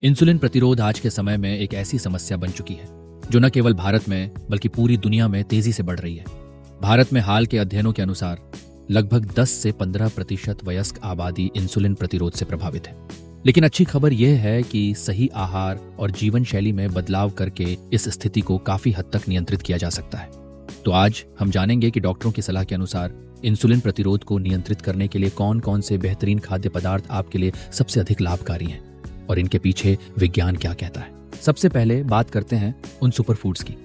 Insulin प्रतिरोध आज के समय में एक ऐसी समस्या बन चुकी है जो न केवल भारत में बल्कि पूरी दुनिया में तेजी से बढ़ रही है। भारत में हाल के अध्ययनों के अनुसार लगभग 10 से 15% वयस्क आबादी इंसुलिन प्रतिरोध से प्रभावित है। लेकिन अच्छी खबर यह है कि सही आहार और जीवन शैली में बदलाव करके इस स्थिति को काफी हद तक नियंत्रित किया जा सकता है। तो आज हम जानेंगे कि डॉक्टरों की सलाह के अनुसार इंसुलिन प्रतिरोध को नियंत्रित करने के लिए कौन कौन से बेहतरीन खाद्य पदार्थ आपके लिए सबसे अधिक लाभकारी हैं और इनके पीछे विज्ञान क्या कहता है। सबसे पहले बात करते हैं उन सुपरफूड्स की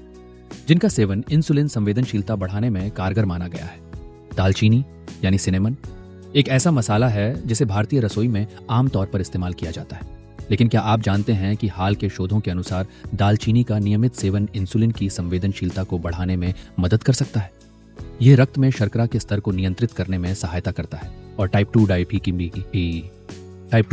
जिनका सेवन इंसुलिन संवेदनशीलता बढ़ाने में कारगर माना गया है। दालचीनी यानी सिनेमन एक ऐसा मसाला है जिसे भारतीय रसोई में आमतौर पर इस्तेमाल किया जाता है। लेकिन क्या आप जानते हैं कि हाल के शोधों के अनुसार दालचीनी का नियमित सेवन इंसुलिन की संवेदनशीलता को बढ़ाने में मदद कर सकता है। यह रक्त में शर्करा के स्तर को नियंत्रित करने में सहायता करता है और टाइप 2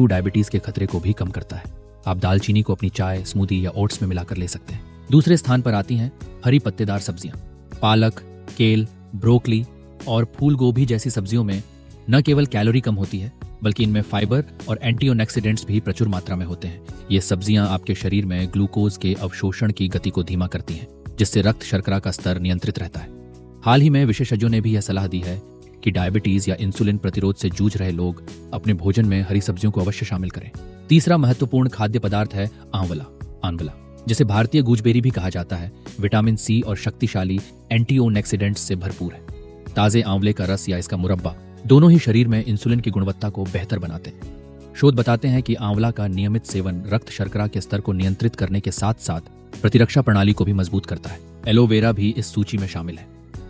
डायबिटीज के खतरे को भी कम करता है। आप दालचीनी को अपनी चाय, स्मूदी या ओट्स में मिलाकर ले सकते हैं। दूसरे स्थान पर आती हैं हरी पत्तेदार सब्जियां। पालक, केल, ब्रोकली और फूल गोभी जैसी सब्जियों में न केवल कैलोरी कम होती है बल्कि इनमें फाइबर और एंटीऑक्सीडेंट्स भी प्रचुर मात्रा में होते हैं। ये सब्जियां आपके शरीर में ग्लूकोज के अवशोषण की गति को धीमा करती हैं, जिससे रक्त शर्करा का स्तर नियंत्रित रहता है। हाल ही में विशेषज्ञों ने भी यह सलाह दी है कि डायबिटीज या इंसुलिन प्रतिरोध से जूझ रहे लोग अपने भोजन में हरी सब्जियों को अवश्य शामिल करें। तीसरा महत्वपूर्ण खाद्य पदार्थ है आंवला, जिसे भारतीय गूजबेरी भी कहा जाता है। विटामिन सी और शक्तिशाली एंटीऑक्सीडेंट्स से भरपूर है। ताजे आंवले का रस या इसका मुरब्बा दोनों ही शरीर में इंसुलिन की गुणवत्ता को बेहतर बनाते हैं। शोध बताते हैं कि आंवला का नियमित सेवन रक्त शर्करा के स्तर को नियंत्रित करने के साथ साथ प्रतिरक्षा प्रणाली को भी मजबूत करता है। एलोवेरा भी इस सूची में शामिल है।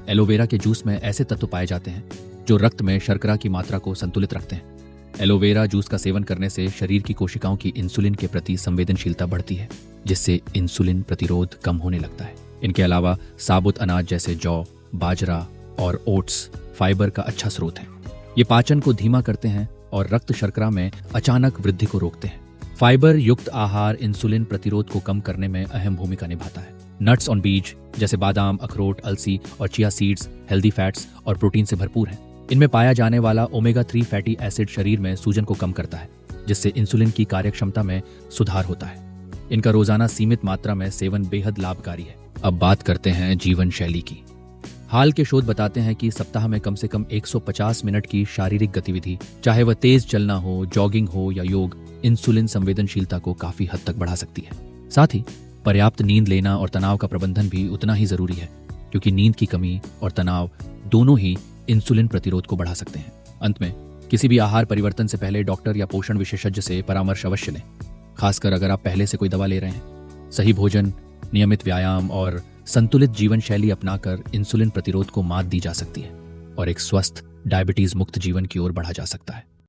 एलोवेरा के जूस में ऐसे तत्व पाए जाते हैं जो रक्त में शर्करा की मात्रा को संतुलित रखते हैं। एलोवेरा जूस का सेवन करने से शरीर की कोशिकाओं की इंसुलिन के प्रति संवेदनशीलता बढ़ती है, जिससे इंसुलिन प्रतिरोध कम होने लगता है। इनके अलावा साबुत अनाज जैसे जौ, बाजरा और ओट्स फाइबर का अच्छा स्रोत है। ये पाचन को धीमा करते हैं और रक्त शर्करा में अचानक वृद्धि को रोकते हैं। फाइबर युक्त आहार इंसुलिन प्रतिरोध को कम करने में अहम भूमिका निभाता है। नट्स और बीज जैसे बादाम, अखरोट, अलसी और चिया सीड्स हेल्दी फैट्स और प्रोटीन से भरपूर हैं। इनमें पाया जाने वाला ओमेगा 3 फैटी एसिड शरीर में सूजन को कम करता है, जिससे इंसुलिन की कार्यक्षमता में सुधार होता है। इनका रोजाना सीमित मात्रा में सेवन बेहद लाभकारी है। अब बात करते हैं जीवन शैली की। हाल के शोध बताते हैं कि सप्ताह में कम से कम 150 मिनट की शारीरिक गतिविधि, चाहे वह तेज चलना हो, जॉगिंग हो या योग, इंसुलिन संवेदनशीलता को काफी हद तक बढ़ा सकती है। साथ ही पर्याप्त नींद लेना और तनाव का प्रबंधन भी उतना ही जरूरी है, क्योंकि नींद की कमी और तनाव दोनों ही इंसुलिन प्रतिरोध को बढ़ा सकते हैं। अंत में किसी भी आहार परिवर्तन से पहले डॉक्टर या पोषण विशेषज्ञ से परामर्श अवश्य लें, खासकर अगर आप पहले से कोई दवा ले रहे हैं। सही भोजन, नियमित व्यायाम और संतुलित जीवन शैली अपनाकर इंसुलिन प्रतिरोध को मात दी जा सकती है और एक स्वस्थ डायबिटीज मुक्त जीवन की ओर बढ़ा जा सकता है।